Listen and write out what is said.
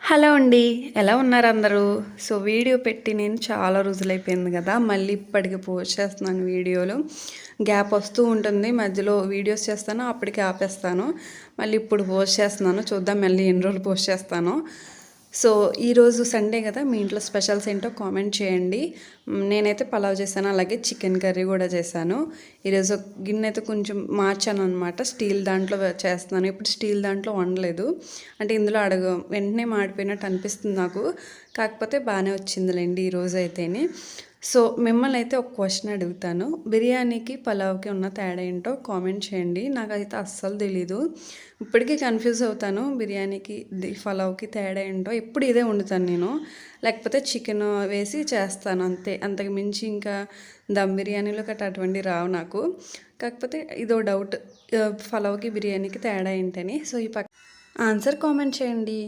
Hello అండి. ఎలా ఉన్నారు అందరూ? సో, వీడియో పెట్టి నేను చాలా రోజులైపోయింది గదా! మళ్ళీ ఇప్పటికి పోస్ట్ చేస్తున్నాను వీడియోలు. గ్యాప్ వస్తూ ఉంటుంది. మధ్యలో వీడియోస్ చేస్తాను, అప్పటికి ఆపేస్తాను. మళ్ళీ ఇప్పుడు పోస్ట్ చేస్తున్నాను. చూద్దాం మళ్ళీ ఎన్ని రోజులు పోస్ట్ చేస్తానో. సో, ఈరోజు సండే గదా! మీ ఇంట్లో స్పెషల్స్ ఏంటో కామెంట్ చేయండి. నేనైతే పలావ్ చేశాను. అలాగే చికెన్ కర్రీ గూడా చేశాను. ఈరోజు గిన్నె అయితే కొంచెం మార్చాననమాట. స్టీల్ దాంట్లో చేస్తున్నాను. ఇప్పుడు స్టీల్ దాంట్లో వండలేదు. అంటే ఇందులో వెంటనే మాడిపోయినట్టు అనిపిస్తుంది నాకు. కాకపోతే బాగానే వచ్చిందిలేండి ఈరోజు అయితేని. సో, మిమ్మల్ని అయితే ఒక క్వశ్చన్ అడుగుతాను. బిర్యానీకి, పలావ్‌కి ఉన్న తేడా ఏంటో కామెంట్ చేయండి. నాకైతే అస్సలు తెలీదు. ఇప్పటికీ కన్‌ఫ్యూజ్ అవుతాను. బిర్యానీకి, పలావ్‌కి తేడా ఏంటో. ఎప్పుడు ఇదే వండుతాను నేను. లేకపోతే చికెన్ వేసి చేస్తాను అంతే. అంతకు మించి ఇంకా దమ్ బిర్యానీలు గట్రా అటువంటివి రావు నాకు. కాకపోతే ఇదో డౌట్. పలావ్‌కి, బిర్యానీకి తేడా ఏంటని. సో, ఈ ఆన్సర్ కామెంట్ చేయండి.